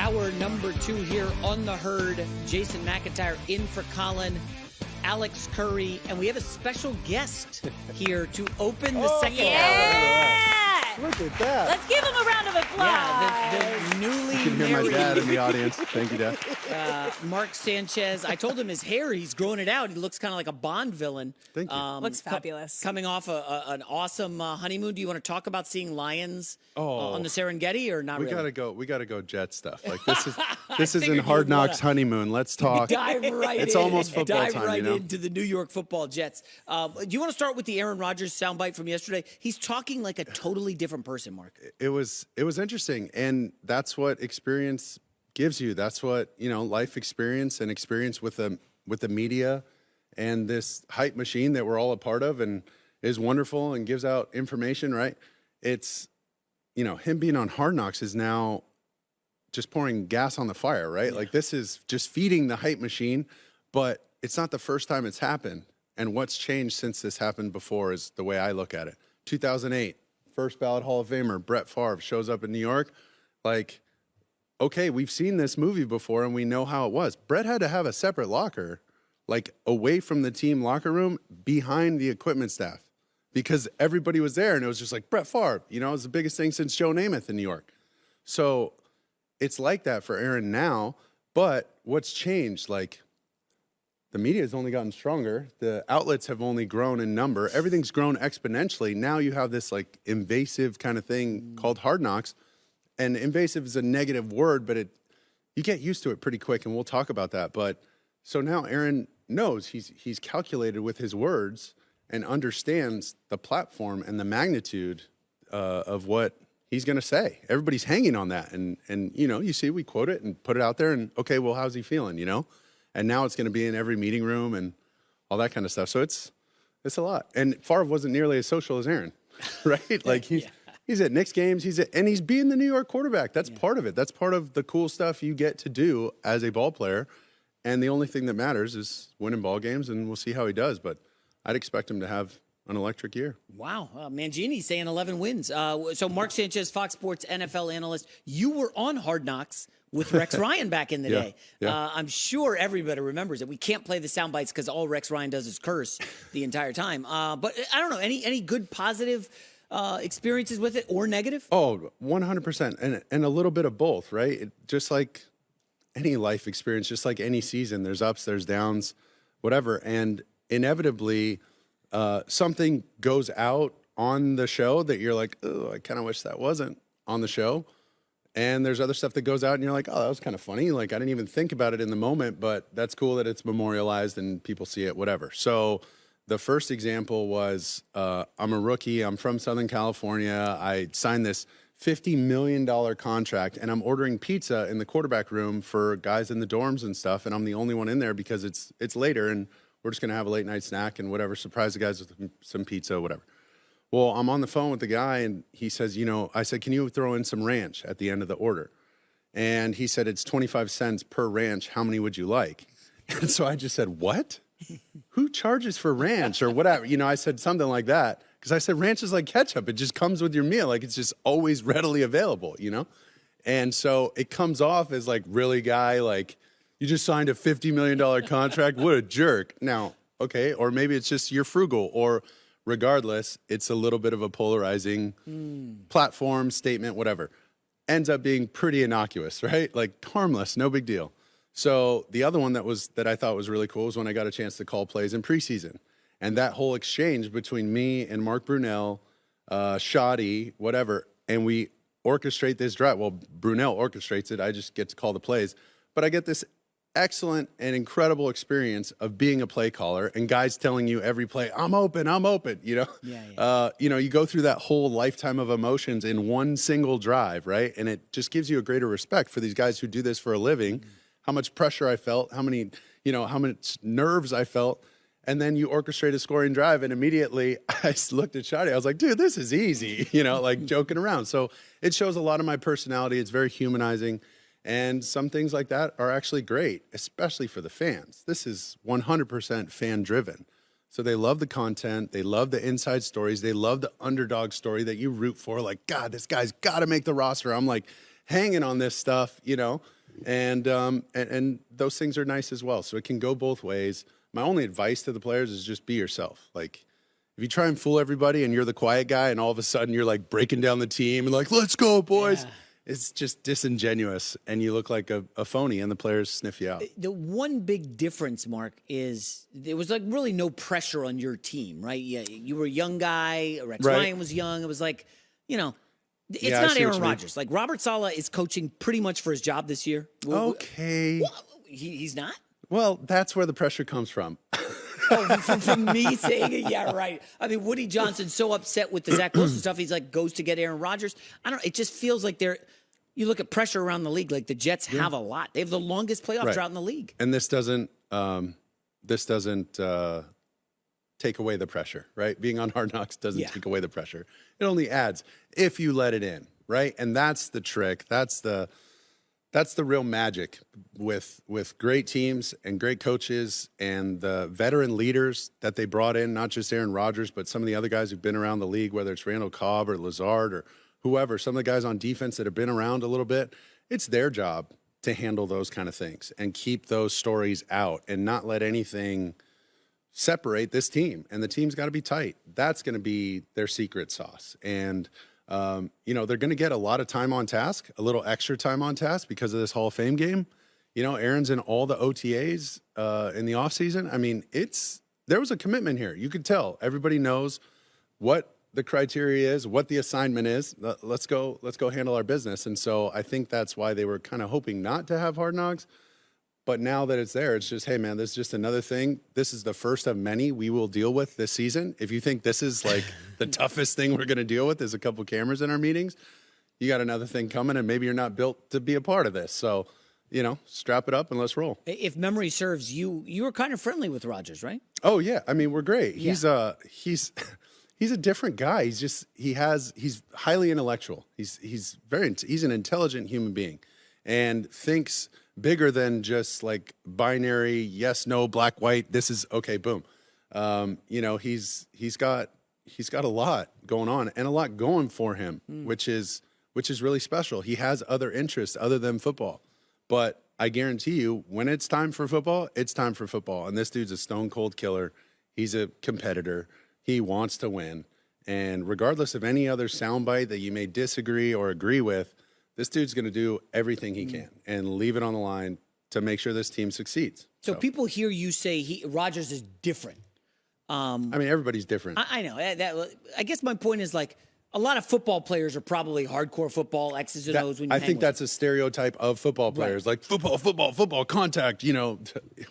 Hour number 2 here on The Herd. Jason McIntyre in for Colin, Alex Curry, and we have a special guest here to open the second hour. Look at that. Let's give him a round of applause. Yeah, the newly You can hear my married dad in the audience. Thank you, Dad. Mark Sanchez. I told him his hair, he's growing it out. He looks kind of like a Bond villain. Thank you. Looks fabulous. Coming off an awesome honeymoon. Do you want to talk about seeing lions on the Serengeti or not? We really? gotta go Jet stuff. Like this is figured in Hard you'd wanna Knocks honeymoon. Let's talk. Dive right It's in. almost football Dive time, right you know? into the New York Football Jets. Do you want to start with the Aaron Rodgers soundbite from yesterday? He's talking like a totally different person, Mark. It was interesting, and that's what experience gives you. That's what, life experience and experience with the media and this hype machine that we're all a part of and is wonderful and gives out information, right? It's, him being on Hard Knocks is now just pouring gas on the fire, right? Yeah. Like this is just feeding the hype machine, but it's not the first time it's happened. And what's changed since this happened before is the way I look at it. 2008. First ballot Hall of Famer, Brett Favre, shows up in New York. Like, okay, we've seen this movie before and we know how it was. Brett had to have a separate locker, like away from the team locker room, behind the equipment staff, because everybody was there and it was just like, Brett Favre, it was the biggest thing since Joe Namath in New York. So it's like that for Aaron now, but what's changed? Like, the media has only gotten stronger. The outlets have only grown in number. Everything's grown exponentially. Now you have this like invasive kind of thing called Hard Knocks. And invasive is a negative word, but you get used to it pretty quick, and we'll talk about that. But so now Aaron knows he's calculated with his words and understands the platform and the magnitude of what he's going to say. Everybody's hanging on that. And you see, we quote it and put it out there and, okay, well, how's he feeling, And now it's going to be in every meeting room and all that kind of stuff. So it's a lot. And Favre wasn't nearly as social as Aaron, right? Like he's at Knicks games. And he's being the New York quarterback. That's part of it. That's part of the cool stuff you get to do as a ball player. And the only thing that matters is winning ball games, and we'll see how he does. But I'd expect him to have an electric year. Wow. Mangini's saying 11 wins. So Mark Sanchez, Fox Sports NFL analyst, you were on Hard Knocks with Rex Ryan back in the day. Yeah. I'm sure everybody remembers it. We can't play the sound bites because all Rex Ryan does is curse the entire time. But I don't know, any good positive experiences with it or negative? Oh, 100%. And a little bit of both, right? Just like any life experience, just like any season, there's ups, there's downs, whatever. And inevitably, something goes out on the show that you're like, oh, I kind of wish that wasn't on the show. And there's other stuff that goes out and you're like, oh, that was kind of funny. Like, I didn't even think about it in the moment, but that's cool that it's memorialized and people see it, whatever. So the first example was I'm a rookie. I'm from Southern California. I signed this $50 million contract, and I'm ordering pizza in the quarterback room for guys in the dorms and stuff. And I'm the only one in there because it's later and we're just going to have a late night snack and whatever, surprise the guys with some pizza, whatever. Well, I'm on the phone with the guy, and he says, I said, can you throw in some ranch at the end of the order? And he said, it's 25 cents per ranch. How many would you like? And so I just said, what? Who charges for ranch or whatever? I said something like that because I said ranch is like ketchup. It just comes with your meal. Like, it's just always readily available, And so it comes off as like, really, guy, like, you just signed a $50 million contract? What a jerk. Now, okay, or maybe it's just you're frugal, or regardless, it's a little bit of a polarizing platform, statement, whatever. Ends up being pretty innocuous, right? Like harmless, no big deal. So the other one that I thought was really cool was when I got a chance to call plays in preseason. And that whole exchange between me and Mark Brunell, Shoddy, whatever, and we orchestrate this drive. Well, Brunell orchestrates it. I just get to call the plays. But I get this excellent and incredible experience of being a play caller and guys telling you every play, I'm open. You go through that whole lifetime of emotions in one single drive, right? And it just gives you a greater respect for these guys who do this for a living, how much pressure I felt, how much nerves I felt. And then you orchestrate a scoring drive, and immediately I looked at Shadi. I was like, dude, this is easy, like joking around. So it shows a lot of my personality. It's very humanizing. And some things like that are actually great, especially for the fans. This is 100% fan-driven. So they love the content. They love the inside stories. They love the underdog story that you root for. Like, God, this guy's got to make the roster. I'm like hanging on this stuff, And those things are nice as well. So it can go both ways. My only advice to the players is just be yourself. Like, if you try and fool everybody and you're the quiet guy and all of a sudden you're like breaking down the team and like, let's go, boys. Yeah. It's just disingenuous and you look like a phony and the players sniff you out. The one big difference, Mark, is there was like really no pressure on your team, right? Yeah, you were a young guy. Rex Ryan was young. It was like, it's not Aaron Rodgers. Like Robert Saleh is coaching pretty much for his job this year. Okay. He's not? Well, that's where the pressure comes from. From me saying it, yeah, right. I mean, Woody Johnson's so upset with the Zach Wilson stuff. He's like, goes to get Aaron Rodgers. It just feels like you look at pressure around the league, like the Jets have a lot. They have the longest playoff drought in the league. And this doesn't take away the pressure, right? Being on Hard Knocks doesn't take away the pressure. It only adds if you let it in, right? And that's the trick. That's the real magic with great teams and great coaches and the veteran leaders that they brought in, not just Aaron Rodgers, but some of the other guys who've been around the league, whether it's Randall Cobb or Lazard or whoever, some of the guys on defense that have been around a little bit. It's their job to handle those kind of things and keep those stories out and not let anything separate this team. And the team's got to be tight. That's going to be their secret sauce. And they're going to get a lot of time on task, a little extra time on task because of this Hall of Fame game. Aaron's in all the OTAs in the offseason. I mean, there was a commitment here. You could tell. Everybody knows what the criteria is, what the assignment is. Let's go handle our business. And so I think that's why they were kind of hoping not to have Hard Knocks. But now that it's there, it's just, hey, man, this is just another thing. This is the first of many we will deal with this season. If you think this is like the toughest thing we're going to deal with is a couple cameras in our meetings, you got another thing coming, and maybe you're not built to be a part of this. So, strap it up and let's roll. If memory serves, you were kind of friendly with Rodgers, right? Oh, yeah. I mean, we're great. He's a different guy. He's highly intellectual. He's an intelligent human being and thinks bigger than just like binary, yes, no, black, white, this is okay, boom. He's got a lot going on and a lot going for him, which is really special. He has other interests other than football. But I guarantee you, when it's time for football, it's time for football. And this dude's a stone cold killer. He's a competitor. He wants to win. And regardless of any other soundbite that you may disagree or agree with, this dude's going to do everything he can and leave it on the line to make sure this team succeeds. So people hear you say Rodgers is different. I mean, everybody's different. I know. I guess my point is like a lot of football players are probably hardcore football, X's and O's. When you I think that's a stereotheep of football players, like football, contact,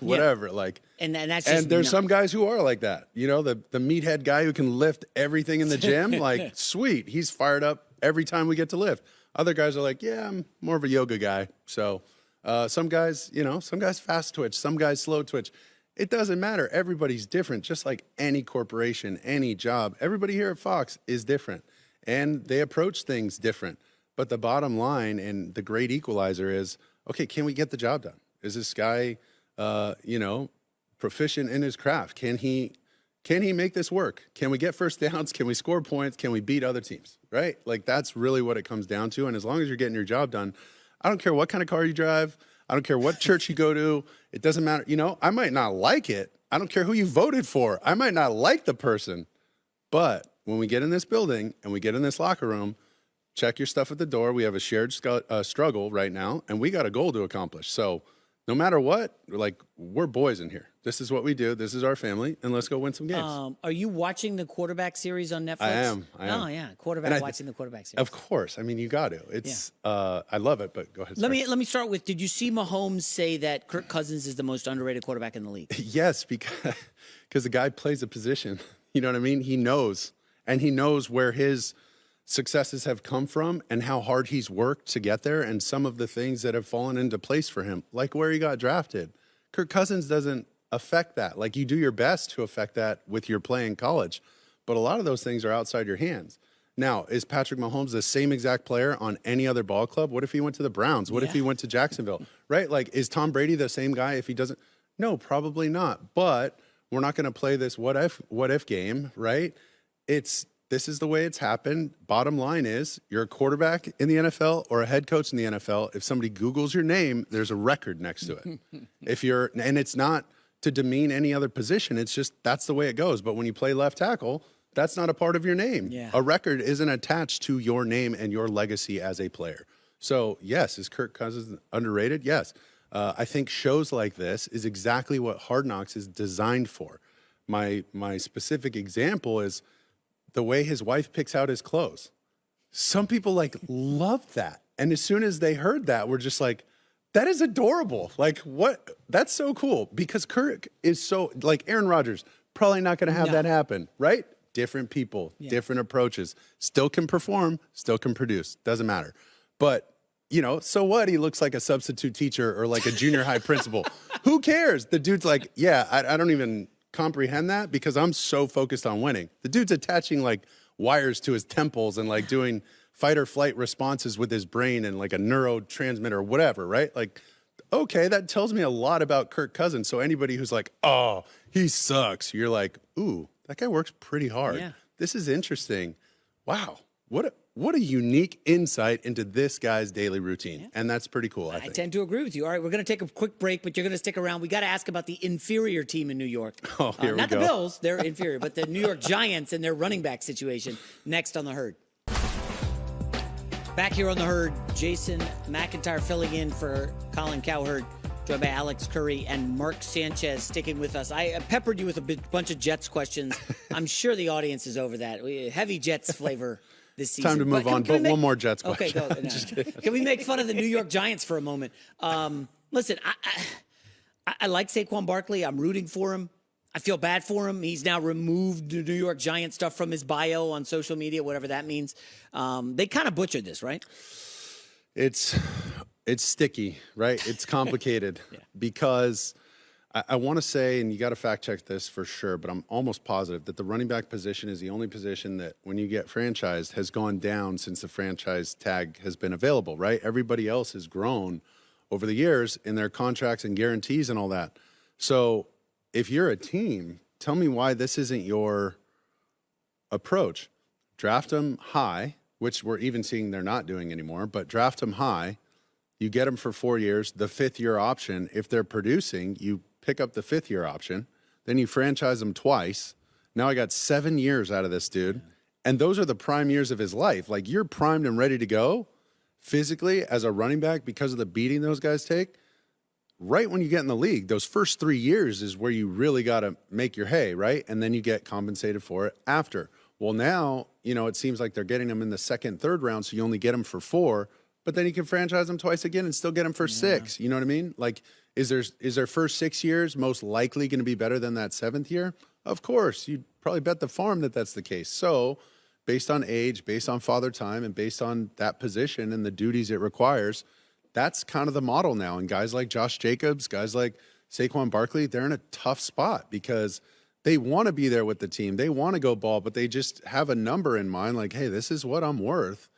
whatever. Yeah. Like, and that's just there's some guys who are like that. The meathead guy who can lift everything in the gym. Like, sweet, he's fired up every time we get to lift. Other guys are like, yeah, I'm more of a yoga guy. So some guys fast twitch, some guys slow twitch. It doesn't matter. Everybody's different, just like any corporation, any job. Everybody here at Fox is different, and they approach things different. But the bottom line and the great equalizer is, okay, can we get the job done? Is this guy, proficient in his craft? Can he make this work? Can we get first downs? Can we score points? Can we beat other teams? Right? Like, that's really what it comes down to. And as long as you're getting your job done, I don't care what kind of car you drive. I don't care what church you go to. It doesn't matter. I might not like it. I don't care who you voted for. I might not like the person. But when we get in this building and we get in this locker room, check your stuff at the door. We have a shared struggle right now, and we got a goal to accomplish. So no matter what, we're boys in here. This is what we do. This is our family, and let's go win some games. Are you watching the quarterback series on Netflix? I am. Oh, yeah. Watching the quarterback series. Of course. I mean, you got to. It's. I love it, but go ahead. Let me start with, did you see Mahomes say that Kirk Cousins is the most underrated quarterback in the league? Yes, because the guy plays a position. You know what I mean? He knows, and he knows where his successes have come from and how hard he's worked to get there and some of the things that have fallen into place for him, like where he got drafted. Kirk Cousins doesn't affect that. Like, you do your best to affect that with your play in college, but a lot of those things are outside your hands. Now, is Patrick Mahomes the same exact player on any other ball club? What if he went to the Browns? What if he went to Jacksonville? Right? Like, is Tom Brady the same guy if he doesn't? No, probably not. But we're not going to play this what if game, right? It's this is the way it's happened. Bottom line is you're a quarterback in the NFL or a head coach in the NFL. If somebody Googles your name, there's a record next to it. And it's not to demean any other position. It's just that's the way it goes. But when you play left tackle, that's not a part of your name. Yeah. A record isn't attached to your name and your legacy as a player. So, yes, is Kirk Cousins underrated? Yes. I think shows like this is exactly what Hard Knocks is designed for. My specific example is the way his wife picks out his clothes. Some people love that. And as soon as they heard that, we're just like, that is adorable. Like, what? That's so cool. Because Kirk is so, like Aaron Rodgers, probably not going to have that happen, right? Different people, different approaches. Still can perform, still can produce. Doesn't matter. But, so what? He looks like a substitute teacher or like a junior high principal. Who cares? The dude's like, I don't even comprehend that because I'm so focused on winning. The dude's attaching wires to his temples and doing fight or flight responses with his brain and a neurotransmitter or whatever, right? Okay, that tells me a lot about Kirk Cousins. So anybody who's like, oh, he sucks, you're like, ooh, that guy works pretty hard. Yeah. This is interesting. Wow. What a unique insight into this guy's daily routine. Yeah. And that's pretty cool, I think. I tend to agree with you. All right, we're going to take a quick break, but you're going to stick around. We got to ask about the inferior team in New York. Oh, here we go. Not the Bills, they're inferior, but the New York Giants and their running back situation next on The Herd. Back here on The Herd, Jason McIntyre filling in for Colin Cowherd, joined by Alex Curry and Mark Sanchez sticking with us. I peppered you with a bunch of Jets questions. I'm sure the audience is over that. Heavy Jets flavor this season. Time to move on, but one more Jets question. Okay, go. No. Can we make fun of the New York Giants for a moment? Listen, I like Saquon Barkley. I'm rooting for him. I feel bad for him. He's now removed the New York Giants stuff from his bio on social media, whatever that means. They kind of butchered this, right? It's sticky, right? It's complicated because I want to say, and you got to fact check this for sure, but I'm almost positive that the running back position is the only position that when you get franchised has gone down since the franchise tag has been available, right? Everybody else has grown over the years in their contracts and guarantees and all that. So if you're a team, tell me why this isn't your approach. Draft them high, which we're even seeing they're not doing anymore, but draft them high. You get them for 4 years, the fifth-year option. If they're producing, you pick up the fifth-year option. Then you franchise them twice. Now I got 7 years out of this dude. And those are the prime years of his life. You're primed and ready to go physically as a running back because of the beating those guys take. Right when you get in the league, those first 3 years is where you really got to make your hay, right? And then you get compensated for it after. Well, now, it seems like they're getting them in the second, third round, so you only get them for 4. But then you can franchise them twice again and still get them for 6. You know what I mean? Is their first 6 years most likely going to be better than that 7th year? Of course. You'd probably bet the farm that that's the case. So based on age, based on father time, and based on that position and the duties it requires, that's kind of the model now. And guys like Josh Jacobs, guys like Saquon Barkley, they're in a tough spot because they want to be there with the team. They want to go ball, but they just have a number in mind hey, this is what I'm worth.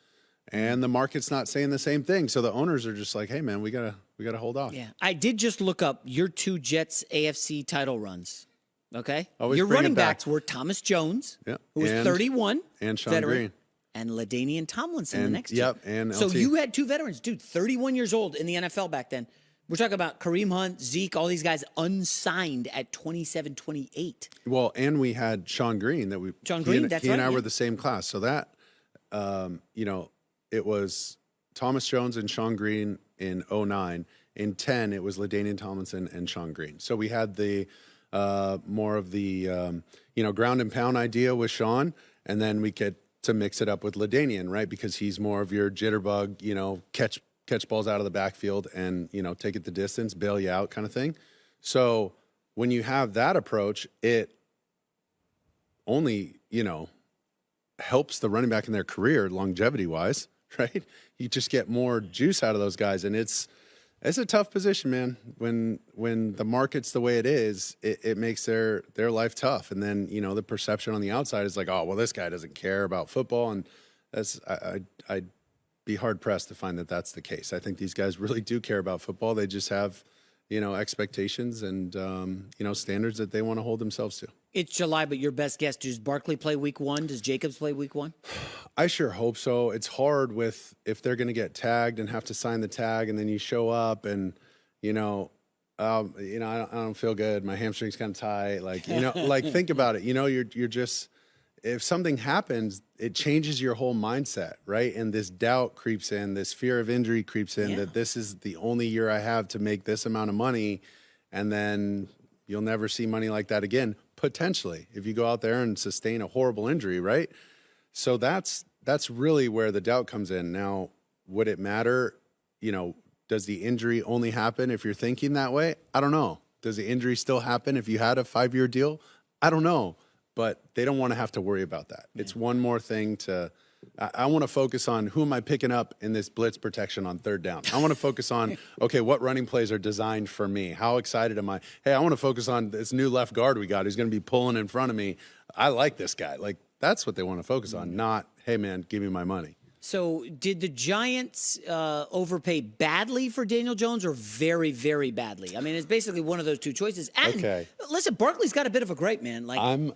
And the market's not saying the same thing. So the owners are just like, hey, man, we gotta hold off. Yeah. I did just look up your 2 Jets AFC title runs. Okay? Always your bring running it back. backs were Thomas Jones, who was 31. And Sean veteran, Green. And LaDainian Tomlinson, the next year. year. And so LT. you had 2 veterans. Dude, 31 years old in the NFL back then. We're talking about Kareem Hunt, Zeke, all these guys unsigned at 27, 28. Well, and we had Sean Green. That's right. He and I were the same class. So that, it was Thomas Jones and Sean Green in 09. In 10, it was LaDainian Tomlinson and Sean Green. So we had the more of the, ground and pound idea with Sean, and then we get to mix it up with LaDainian, right? Because he's more of your jitterbug, catch balls out of the backfield and, take it the distance, bail you out kind of thing. So when you have that approach, it only, helps the running back in their career longevity-wise, right? You just get more juice out of those guys, and it's a tough position, man. When the market's the way it is, it makes their life tough. And then, the perception on the outside is oh, well, this guy doesn't care about football. And I'd be hard-pressed to find that that's the case. I think these guys really do care about football. They just have, expectations and, standards that they want to hold themselves to. It's July, but your best guess, does Barkley play week 1? Does Jacobs play week 1? I sure hope so. It's hard if they're going to get tagged and have to sign the tag, and then you show up and, I don't feel good. My hamstring's kind of tight. Think about it. You're just, if something happens, it changes your whole mindset, right? And this doubt creeps in, this fear of injury creeps in, that this is the only year I have to make this amount of money, and then you'll never see money like that again, potentially, if you go out there and sustain a horrible injury, right? So that's really where the doubt comes in. Now, would it matter? Does the injury only happen if you're thinking that way? I don't know. Does the injury still happen if you had a 5-year deal? I don't know. But they don't want to have to worry about that. Yeah. It's one more thing I want to focus on who am I picking up in this blitz protection on 3rd down. I want to focus on, okay, what running plays are designed for me? How excited am I? Hey, I want to focus on this new left guard we got who's going to be pulling in front of me. I like this guy. That's what they want to focus on, not, hey, man, give me my money. So did the Giants overpay badly for Daniel Jones or very, very badly? I mean, it's basically one of those two choices. And listen, Barkley's got a bit of a gripe, man.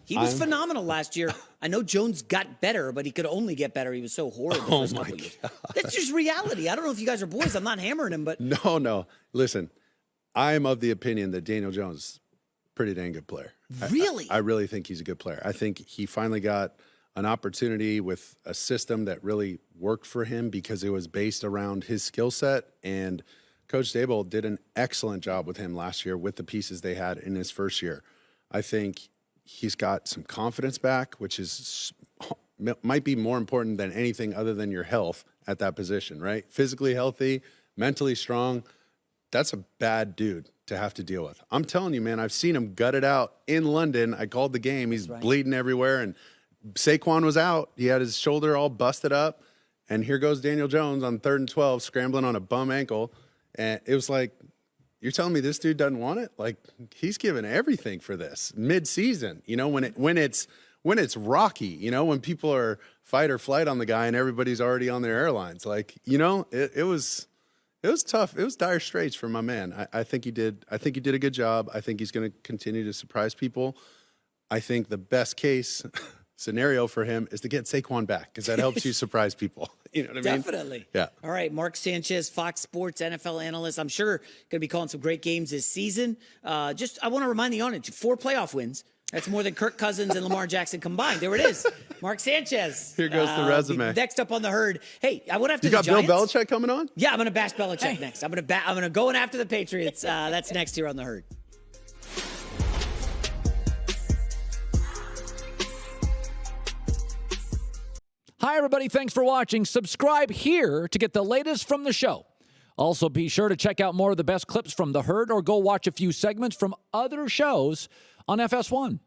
He was phenomenal last year. I know Jones got better, but he could only get better. He was so horrid the first couple of years. That's just reality. I don't know if you guys are boys. I'm not hammering him, but No. Listen, I'm of the opinion that Daniel Jones is a pretty dang good player. Really? I really think he's a good player. I think he finally got an opportunity with a system that really worked for him because it was based around his skill set. And Coach Dable did an excellent job with him last year with the pieces they had in his first year. I think he's got some confidence back, which might be more important than anything other than your health at that position, right? Physically healthy, mentally strong. That's a bad dude to have to deal with. I'm telling you, man, I've seen him gut it out in London. I called the game. He's bleeding everywhere, and Saquon was out. He had his shoulder all busted up, and here goes Daniel Jones on 3rd and 12, scrambling on a bum ankle. And it was like, you're telling me this dude doesn't want it? He's giving everything for this mid-season. When it's rocky, when people are fight or flight on the guy and everybody's already on their airlines. It was tough. It was dire straits for my man. I think he did a good job. I think he's going to continue to surprise people. I think the best case scenario for him is to get Saquon back, because that helps you surprise people. You know what I mean? Definitely. Yeah. All right, Mark Sanchez, Fox Sports NFL analyst. I'm sure going to be calling some great games this season. I want to remind the audience, 4 playoff wins. That's more than Kirk Cousins and Lamar Jackson combined. There it is. Mark Sanchez. Here goes the resume. Next up on the herd. Hey, I went after the Giants. You got Bill Belichick coming on? Yeah, I'm going to bash Belichick next. I'm going to go in after the Patriots. That's next here on the herd. Hi, everybody. Thanks for watching. Subscribe here to get the latest from the show. Also, be sure to check out more of the best clips from The Herd or go watch a few segments from other shows on FS1.